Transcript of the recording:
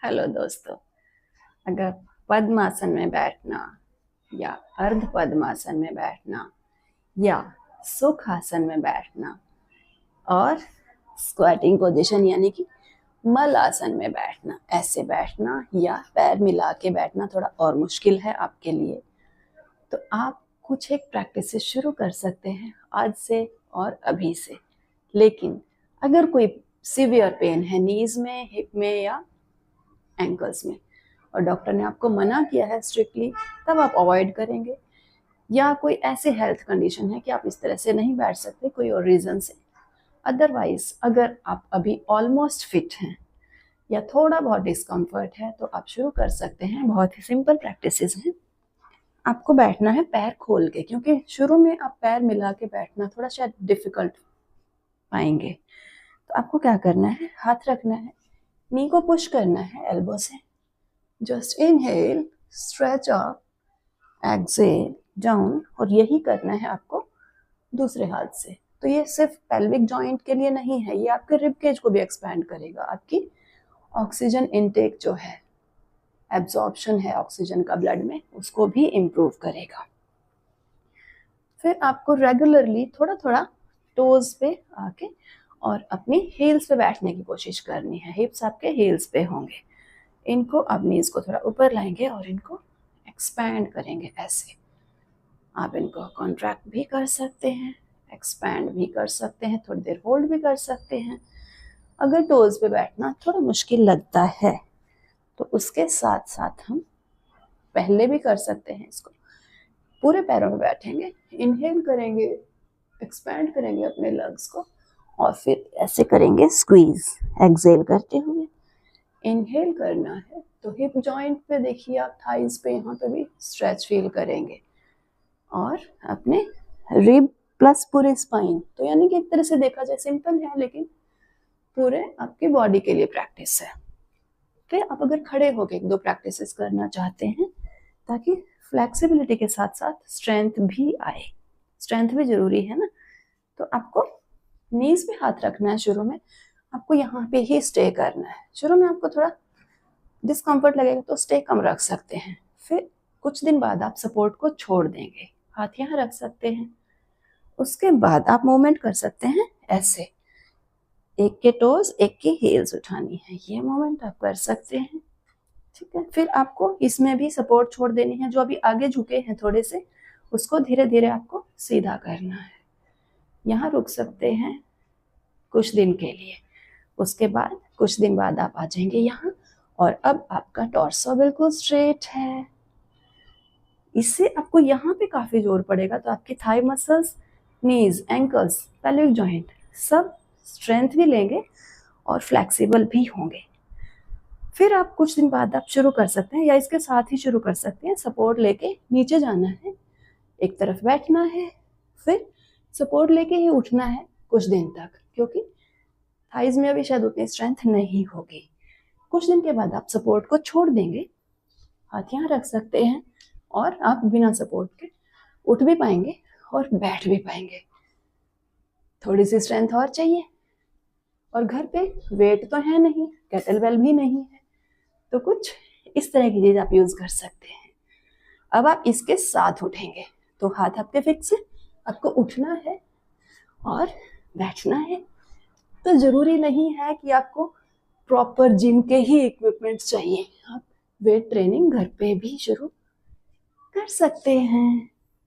Hello दोस्तों। अगर पद्मासन में बैठना या अर्ध पद्मासन में बैठना या सुखासन में बैठना और स्क्वाटिंग पोजीशन यानी कि मलासन में बैठना, ऐसे बैठना या पैर मिला के बैठना थोड़ा और मुश्किल है आपके लिए, तो आप कुछ एक प्रैक्टिस शुरू कर सकते हैं आज से और अभी से। लेकिन अगर कोई सीवियर पेन है नीज में, हिप में या एंकल्स में और डॉक्टर ने आपको मना किया है स्ट्रिक्टली, तब आप अवॉइड करेंगे। या कोई ऐसे हेल्थ कंडीशन है कि आप इस तरह से नहीं बैठ सकते कोई और रीज़न से। अदरवाइज अगर आप अभी ऑलमोस्ट फिट हैं या थोड़ा बहुत डिस्कम्फर्ट है तो आप शुरू कर सकते हैं। बहुत ही सिंपल प्रैक्टिसेस हैं। आपको बैठना है पैर खोल के, क्योंकि शुरू में आप पैर मिला के बैठना थोड़ा शायद डिफिकल्ट पाएंगे। तो आपको क्या करना है, हाथ रखना है, नी को पुश करना है एल्बो से। Just inhale, stretch up, exhale down, और यही करना है आपको दूसरे हाथ से। तो ये सिर्फ पेल्विक जॉइंट के लिए नहीं है, ये आपके रिब केज को भी एक्सपैंड करेगा। आपकी ऑक्सीजन इनटेक जो है, एब्जॉर्प्शन है ऑक्सीजन का ब्लड में, उसको भी इम्प्रूव करेगा। फिर आपको रेगुलरली थोड़ा थोड़ा टोज पे आके और अपनी हील्स पे बैठने की कोशिश करनी है। हिप्स आपके हील्स पे होंगे। इनको आप नीज को थोड़ा ऊपर लाएंगे और इनको एक्सपैंड करेंगे ऐसे। आप इनको कॉन्ट्रैक्ट भी कर सकते हैं, एक्सपैंड भी कर सकते हैं, थोड़ी देर होल्ड भी कर सकते हैं। अगर टोज पे बैठना थोड़ा मुश्किल लगता है तो उसके साथ साथ हम पहले भी कर सकते हैं इसको। पूरे पैरों में बैठेंगे, इनहेल करेंगे, एक्सपैंड करेंगे अपने लंग्स को और फिर ऐसे करेंगे स्क्वीज, एक्सहेल करते हुए। इनहेल करना है तो हिप जॉइंट पे देखिए आप, थाइज पे, यहाँ पे भी स्ट्रेच फील करेंगे और अपने रिब प्लस पूरे स्पाइन। तो यानी कि एक तरह से देखा जाए सिंपल है, लेकिन पूरे आपकी बॉडी के लिए प्रैक्टिस है। फिर आप अगर खड़े होकर एक दो प्रैक्टिसेस करना चाहते हैं ताकि फ्लेक्सिबिलिटी के साथ साथ स्ट्रेंथ भी आए, स्ट्रेंथ भी जरूरी है ना, तो आपको नीज पे हाथ रखना है। शुरू में आपको यहाँ पे ही स्टे करना है। शुरू में आपको थोड़ा डिस्कम्फर्ट लगेगा तो स्टे कम रख सकते हैं। फिर कुछ दिन बाद आप सपोर्ट को छोड़ देंगे, हाथ यहाँ रख सकते हैं। उसके बाद आप मूवमेंट कर सकते हैं ऐसे, एक के टोज एक की हील्स उठानी है, ये मूवमेंट आप कर सकते हैं। ठीक है, फिर आपको इसमें भी सपोर्ट छोड़ देनी है। जो अभी आगे झुके हैं थोड़े से, उसको धीरे धीरे आपको सीधा करना है। यहाँ रुक सकते हैं कुछ दिन के लिए। उसके बाद कुछ दिन बाद आप आ जाएंगे यहाँ, और अब आपका टॉर्सो बिल्कुल स्ट्रेट है। इससे आपको यहाँ पे काफी जोर पड़ेगा, तो आपके थाई मसल्स, नीज, एंकल्स, पेल्विक जॉइंट सब स्ट्रेंथ भी लेंगे और फ्लेक्सिबल भी होंगे। फिर आप कुछ दिन बाद आप शुरू कर सकते हैं या इसके साथ ही शुरू कर सकते हैं। सपोर्ट लेके नीचे जाना है, एक तरफ बैठना है, फिर सपोर्ट लेके ही उठना है कुछ दिन तक, क्योंकि थाइज में अभी शायद उतनी स्ट्रेंथ नहीं होगी। कुछ दिन के बाद आप सपोर्ट को छोड़ देंगे, हाथ यहाँ रख सकते हैं और आप बिना सपोर्ट के उठ भी पाएंगे और बैठ भी पाएंगे। थोड़ी सी स्ट्रेंथ और चाहिए, और घर पे वेट तो है नहीं, केटलबेल भी नहीं है, तो कुछ इस तरह की चीज आप यूज कर सकते हैं। अब आप इसके साथ उठेंगे तो हाथ आपके फिक्स है, आपको उठना है और बैठना है। तो जरूरी नहीं है कि आपको प्रॉपर जिम के ही इक्विपमेंट्स चाहिए, आप वेट ट्रेनिंग घर पे भी शुरू कर सकते हैं।